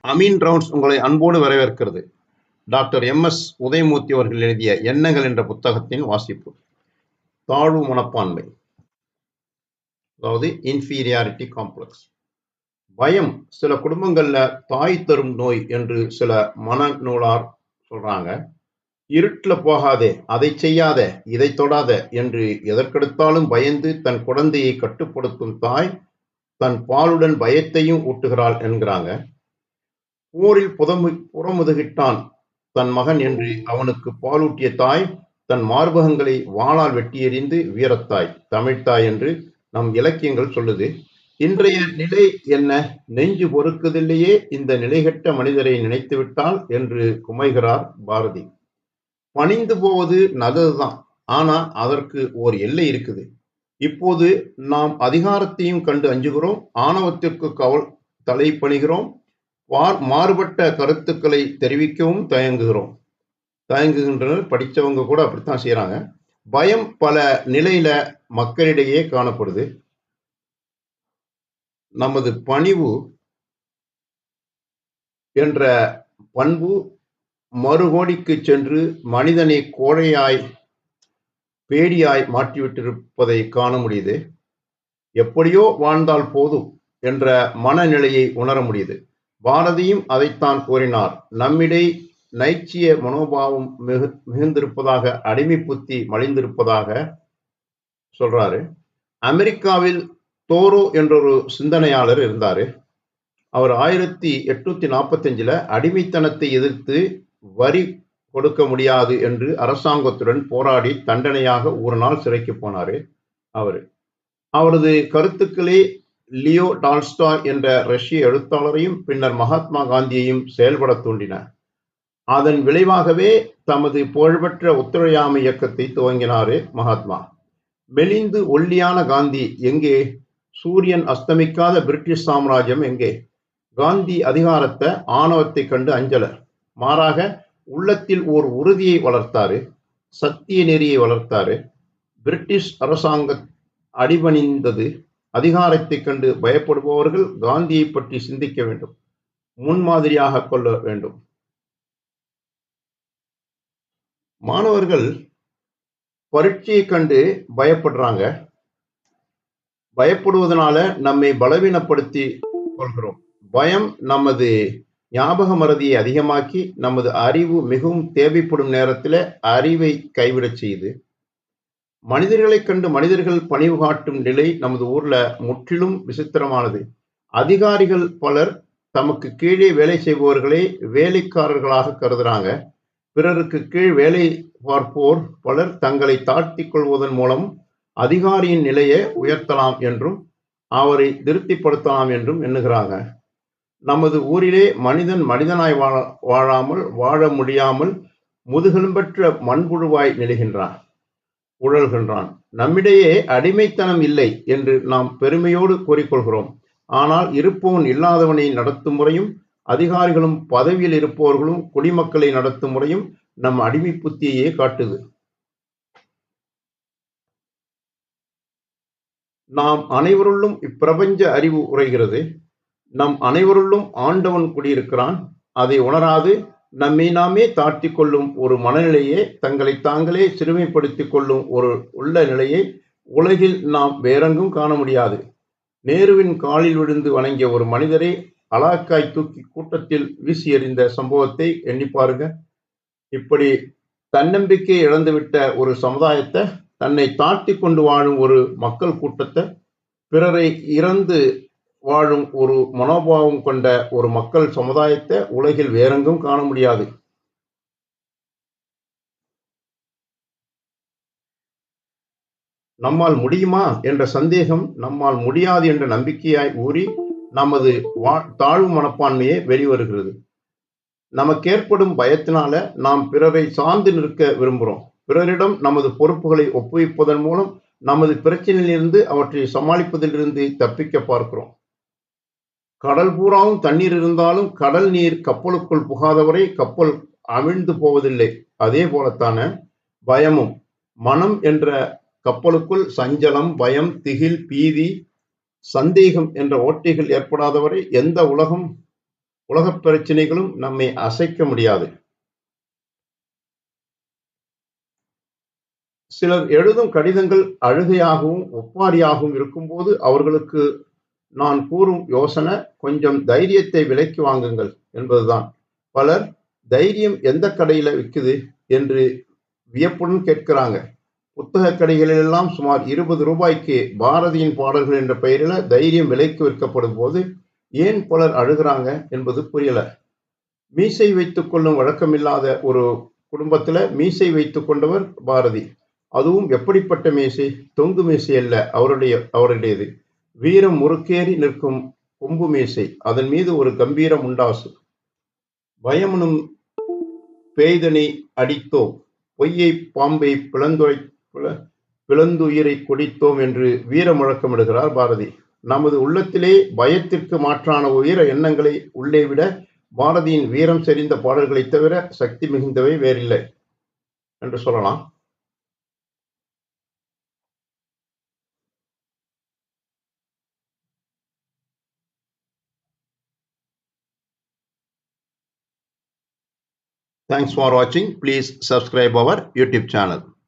Ameen rounds உங்களை அன்போடு வரவேற்கிறது. Doctor MS. உதயமூர்த்தி அவர்கள் எழுதிய எண்ணங்கள் என்ற புத்தகத்தின் வாசிப்பு. தாழ்வு மனப்பான்மை, அதாவது இன்ஃபீரியாரிட்டி காம்ப்ளெக்ஸ். பயம் சில குடும்பங்கள்ல தாய் தரும் நோய் என்று சில மனநூலார் சொல்றாங்க. இருட்டுல போகாதே, அதை செய்யாத, இதை தொடாத என்று எதற்கெடுத்தாலும் பயந்து தன் குழந்தையை கட்டுப்படுத்தும் தாய் தன் பாலுடன் பயத்தையும் ஊட்டுகிறாள் என்கிறாங்க. போரில் புறமுதுகிட்டான் தன் மகன் என்று அவனுக்கு பாலூட்டிய தாய் தன் மார்பகங்களை வாளால் வெட்டியெறிந்து வீரத்தாய், தமிழ்த்தாய் என்று நம் இலக்கியங்கள் சொல்லுது. இன்றைய நிலை என்ன? நெஞ்சு பொறுக்குதில்லையே இந்த நிலைகட்ட மனிதரை நினைத்துவிட்டால் என்று குமைகிறார் பாரதி. பணிந்து போவது நல்லதுதான், ஆனா அதற்கு ஓர் எல்லை இருக்குது. இப்போது நாம் அதிகாரத்தையும் கண்டு அஞ்சுகிறோம், ஆணவத்திற்கு தலை பணிகிறோம், மாறுபட்ட கருத்துக்களை தெரிவிக்கவும் தயங்குகின்றனர். படித்தவங்க கூட அப்படித்தான் செய்யறாங்க. பயம் பல நிலையில மக்களிடையே காணப்படுது. நமது பணிவு என்ற பண்பு மறுகோடிக்கு சென்று மனிதனை கோழையாய் பேடியாய் மாற்றிவிட்டிருப்பதை காண முடியுது. எப்படியோ வாழ்ந்தால் போதும் என்ற மனநிலையை உணர முடியுது. பாரதியும் அதைத்தான் கூறினார். நம்மிடை நைச்சிய மனோபாவம் மிகுந்திருப்பதாக, அடிமை புத்தி மலிந்திருப்பதாக சொல்றாரு. அமெரிக்காவில் தோரோ என்றொரு சிந்தனையாளர் இருந்தாரு. அவர் 1845 அடிமைத்தனத்தை எதிர்த்து வரி கொடுக்க முடியாது என்று அரசாங்கத்துடன் போராடி தண்டனையாக ஒரு நாள் சிறைக்கு போனாரு. அவரது கருத்துக்களே லியோ டால்ஸ்டாய் என்ற ரஷ்ய எழுத்தாளரையும் பின்னர் மகாத்மா காந்தியையும் செயல்பட தூண்டின. அதன் விளைவாகவே தமது புகழ்பெற்ற ஒத்துழையாமை இயக்கத்தை துவங்கினாரு மகாத்மா. மெலிந்து ஒல்லியான காந்தி எங்கே? சூரியன் அஸ்தமிக்காத பிரிட்டிஷ் சாம்ராஜ்யம் எங்கே? காந்தி அதிகாரத்தை, ஆணவத்தை கண்டு அஞ்சல, மாறாக உள்ளத்தில் ஓர் உறுதியை வளர்த்தாரு, சத்திய நெறியை வளர்த்தாரு. பிரிட்டிஷ் அரசாங்க அடிபணிந்தது. அதிகாரத்தை கண்டு பயப்படுபவர்கள் காந்தியை பற்றி சிந்திக்க வேண்டும், முன்மாதிரியாக கொள்ள வேண்டும். மாணவர்கள் பரீட்சையை கண்டு பயப்படுறாங்க. பயப்படுவதனால நம்மை பலவீனப்படுத்தி கொள்கிறோம். பயம் நமது ஞாபக மறதியை அதிகமாக்கி நமது அறிவு மிகவும் தேவைப்படும் நேரத்தில் அறிவை கைவிடச் செய்து. மனிதர்களை கண்டு மனிதர்கள் பணிவு காட்டும் நிலை நமது ஊர்ல முற்றிலும் விசித்திரமானது. அதிகாரிகள் பலர் தமக்கு கீழே வேலை செய்பவர்களை வேலைக்காரர்களாக கருதுறாங்க. பிறருக்கு கீழ் வேலை பார்ப்போர் பலர் தங்களை தாழ்த்தி கொள்வதன் மூலம் அதிகாரியின் நிலையை உயர்த்தலாம் என்றும் அவரை திருப்திப்படுத்தலாம் என்றும் எண்ணுகிறாங்க. நமது ஊரிலே மனிதன் மனிதனாய் வாழாமல் வாழ முடியாமல் முதுகெலும்பற்ற மண்புழுவாய் உழல்கின்றான். நம்மிடையே அடிமைத்தனம் இல்லை என்று நாம் பெருமையோடு கூறிக்கொள்கிறோம். ஆனால் இருப்பவன் இல்லாதவனை நடத்தும் முறையும், அதிகாரிகளும் பதவியில் இருப்பவர்களும் குடிமக்களை நடத்தும் முறையும் நம் அடிமை புத்தியையே காட்டுது. நாம் அனைவருள்ளும் இப்பிரபஞ்ச அறிவு உரைகிறது. நம் அனைவருள்ளும் ஆண்டவன் குடியிருக்கிறான். அதை உணராது நம்மை நாமே தாழ்த்தி கொள்ளும் ஒரு மனநிலையே, தங்களை தாங்களே சிறுமைப்படுத்திக் கொள்ளும் ஒரு உள்ள நிலையை உலகில் நாம் வேறெங்கும் காண முடியாது. நேருவின் காலில் விழுந்து வணங்கிய ஒரு மனிதரை அலாக்காய் தூக்கி கூட்டத்தில் வீசி எறிந்த சம்பவத்தை எண்ணி பாருங்க. இப்படி தன்னம்பிக்கை இழந்துவிட்ட ஒரு சமுதாயத்தை, தன்னை தாழ்த்தி கொண்டு வாழும் ஒரு மக்கள் கூட்டத்தை, பிறரை இறந்து வாழும் ஒரு மனோபாவம் கொண்ட ஒரு மக்கள் சமுதாயத்தை உலகில் வேறெங்கும் காண முடியாது. நம்மால் முடியுமா என்ற சந்தேகம் நம்மால் முடியாது என்ற நம்பிக்கையாய் ஊறி நமது தாழ்வு மனப்பான்மையே வெளிவருகிறது. நமக்கு ஏற்படும் பயத்தினால நாம் பிறரை சார்ந்து நிற்க விரும்புகிறோம். பிறரிடம் நமது பொறுப்புகளை ஒப்புவிப்பதன் மூலம் நமது பிரச்சனையிலிருந்து, அவற்றை சமாளிப்பதிலிருந்து தப்பிக்க பார்க்கிறோம். கடல் பூராவும் தண்ணீர் இருந்தாலும் கடல் நீர் கப்பலுக்குள் புகாதவரை கப்பல் அமிழ்ந்து போவதில்லை. அதே போலத்தான பயமும். மனம் என்ற கப்பலுக்குள் சஞ்சலம், பயம், திகில், பீதி, சந்தேகம் என்ற ஓட்டைகள் ஏற்படாதவரை எந்த உலகப் பிரச்சனைகளும் நம்மை அசைக்க முடியாது. சிலர் எழுதும் கடிதங்கள் அழுகையாகவும் ஒப்பாரியாகவும் இருக்கும்போது அவர்களுக்கு நான் கூறும் யோசனை, கொஞ்சம் தைரியத்தை விலைக்கு வாங்குங்கள் என்பதுதான். பலர் தைரியம் எந்த கடையில விக்குது என்று வியப்புடன் கேட்கிறாங்க. புத்தகக் கடைகளிலெல்லாம் சுமார் 20 ரூபாய்க்கு பாரதியின் பாடல்கள் என்ற பெயரில் தைரியம் விலைக்கு விற்கப்படும் போது ஏன் பலர் அழுகிறாங்க என்பது புரியல. மீசை வைத்துக் கொள்ளும் வழக்கமில்லாத ஒரு குடும்பத்துல மீசை வைத்துக் கொண்டவர் பாரதி. அதுவும் எப்படிப்பட்ட மீசை? தொங்கு மீசை அல்ல அவருடையது. வீரம் முறுக்கேறி நிற்கும் கொம்பு மீசை. அதன் மீது ஒரு கம்பீர முண்டாசு. பயமெனும் பேய்தனை அடித்தோம், பொய்யை பாம்பை பிளந்துயிரை கொடித்தோம் என்று வீர முழக்கமிடுகிறார் பாரதி. நமது உள்ளத்திலே பயத்திற்கு மாற்றான உயர எண்ணங்களை உள்ளே விட பாரதியின் வீரம் செறிந்த பாடல்களைத் தவிர சக்தி மிகுந்தவை வேறில்லை என்று சொல்லலாம். Thanks for watching. Please subscribe our YouTube channel.